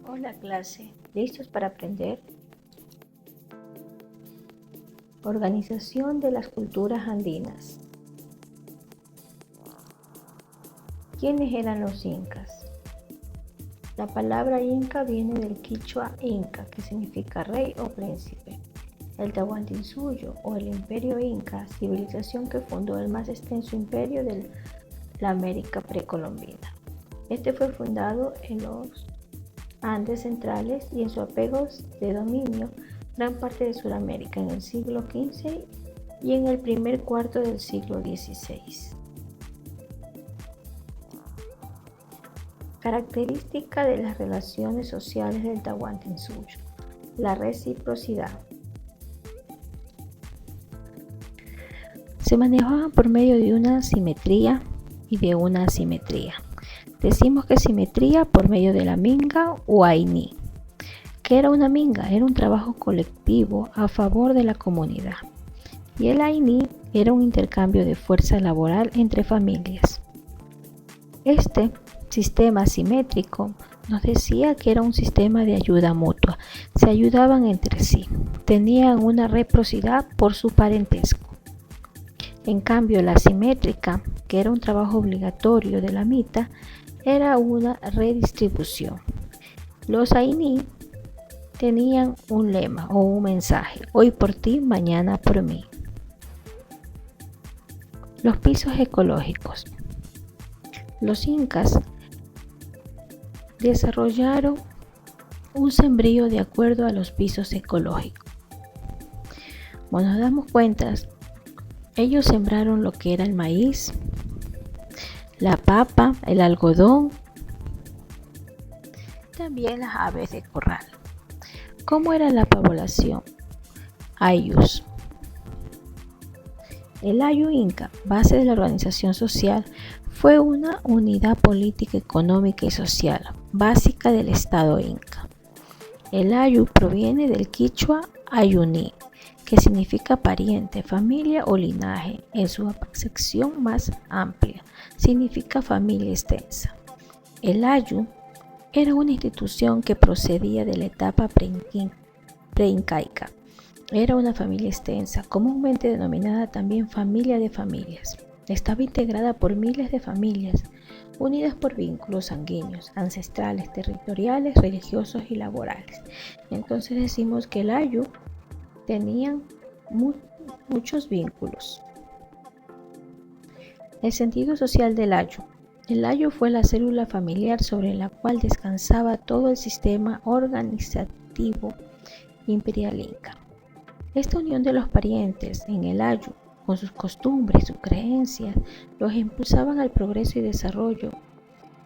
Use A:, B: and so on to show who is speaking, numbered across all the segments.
A: Hola clase, ¿listos para aprender? Organización de las culturas andinas. ¿Quiénes eran los incas? La palabra inca viene del quichua inca, que significa rey o príncipe. El Tahuantinsuyo o el Imperio Inca, civilización que fundó el más extenso imperio de la América precolombina. Este fue fundado en los Andes centrales y en su apego de dominio gran parte de Sudamérica en el siglo XV y en el primer cuarto del siglo XVI. Característica de las relaciones sociales del Tahuantinsuyo: la reciprocidad. Se manejaban por medio de una simetría y de una asimetría. Decimos que simetría por medio de la minga o ainí. ¿Qué era una minga? Era un trabajo colectivo a favor de la comunidad. Y el ainí era un intercambio de fuerza laboral entre familias. Este sistema asimétrico nos decía que era un sistema de ayuda mutua. Se ayudaban entre sí. Tenían una reciprocidad por su parentesco. En cambio, la asimétrica, que era un trabajo obligatorio de la mitad, era una redistribución. Los ainí tenían un lema o un mensaje: hoy por ti, mañana por mí. Los pisos ecológicos. Los incas desarrollaron un sembrío de acuerdo a los pisos ecológicos. Como nos damos cuenta, ellos sembraron lo que era el maíz, la papa, el algodón, también las aves de corral. ¿Cómo era la población? Ayllus. El Ayllu Inca, base de la organización social, fue una unidad política, económica y social básica del Estado Inca. El Ayllu proviene del quichua ayuní, que significa pariente, familia o linaje. En su acepción más amplia, significa familia extensa. El Ayllu era una institución que procedía de la etapa preincaica. Era una familia extensa, comúnmente denominada también familia de familias. Estaba integrada por miles de familias, unidas por vínculos sanguíneos, ancestrales, territoriales, religiosos y laborales. Entonces decimos que el Ayllu tenían muchos vínculos. El sentido social del Ayllu. El Ayllu fue la célula familiar sobre la cual descansaba todo el sistema organizativo imperial inca. Esta unión de los parientes en el Ayllu, con sus costumbres y sus creencias, los impulsaban al progreso y desarrollo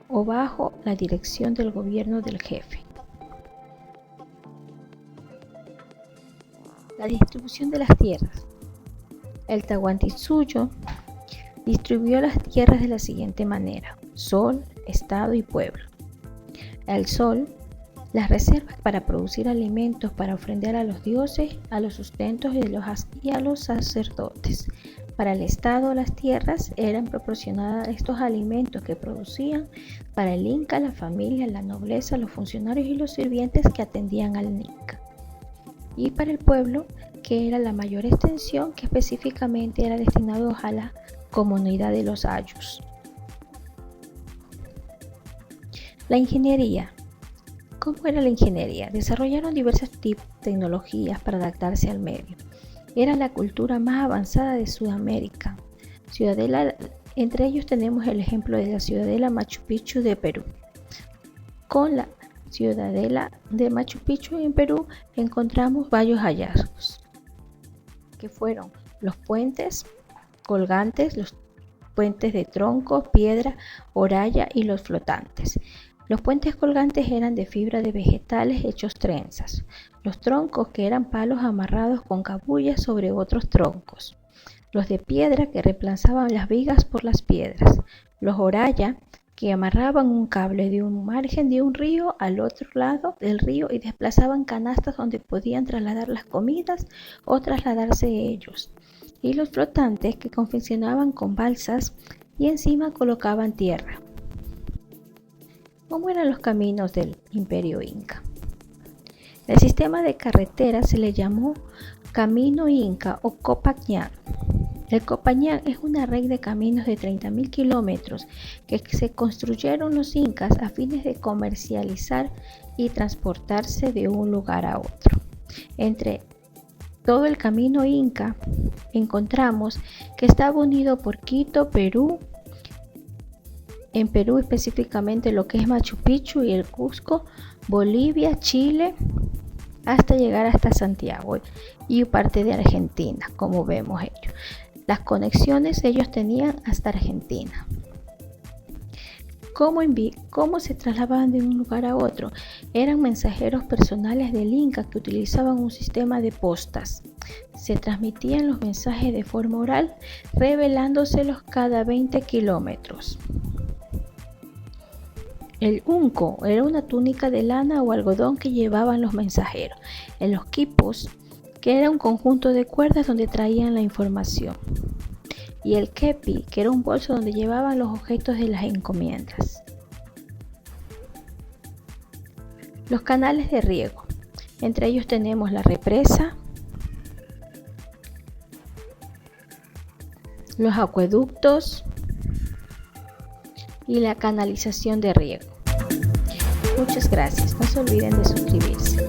A: o bajo la dirección del gobierno del jefe. La distribución de las tierras. El Tahuantinsuyo distribuyó las tierras de la siguiente manera: sol, estado y pueblo. El sol, las reservas para producir alimentos para ofrendar a los dioses, a los sustentos y a los sacerdotes. Para el estado, las tierras eran proporcionadas a estos alimentos que producían para el inca, la familia, la nobleza, los funcionarios y los sirvientes que atendían al inca. Y para el pueblo, que era la mayor extensión, que específicamente era destinado a la comunidad de los Ayllus. La ingeniería. ¿Cómo era la ingeniería? Desarrollaron diversas tecnologías para adaptarse al medio. Era la cultura más avanzada de Sudamérica. Entre ellos tenemos el ejemplo de la ciudadela Machu Picchu de Perú. Con la ciudadela de Machu Picchu en Perú encontramos varios hallazgos, que fueron los puentes colgantes, los puentes de troncos, piedra, oralla y los flotantes. Los puentes colgantes eran de fibra de vegetales hechos trenzas. Los troncos, que eran palos amarrados con cabullas sobre otros troncos. Los de piedra, que reemplazaban las vigas por las piedras. Los oralla, que amarraban un cable de un margen de un río al otro lado del río y desplazaban canastas donde podían trasladar las comidas o trasladarse ellos. Y los flotantes, que confeccionaban con balsas y encima colocaban tierra. ¿Cómo eran los caminos del Imperio Inca? El sistema de carreteras se le llamó Camino Inca o Copañán. El Copañán es una red de caminos de 30.000 kilómetros que se construyeron los incas a fines de comercializar y transportarse de un lugar a otro. Entre todo el camino inca encontramos que estaba unido por Quito, Perú, en Perú específicamente lo que es Machu Picchu y el Cusco, Bolivia, Chile, hasta llegar hasta Santiago y parte de Argentina, como vemos ellos. Las conexiones ellos tenían hasta Argentina. ¿Cómo se trasladaban de un lugar a otro? Eran mensajeros personales del Inca que utilizaban un sistema de postas. Se transmitían los mensajes de forma oral, revelándoselos cada 20 kilómetros. El unco era una túnica de lana o algodón que llevaban los mensajeros. En los quipos, que era un conjunto de cuerdas donde traían la información. Y el kepi, que era un bolso donde llevaban los objetos de las encomiendas. Los canales de riego. Entre ellos tenemos la represa, los acueductos y la canalización de riego. Muchas gracias. No se olviden de suscribirse.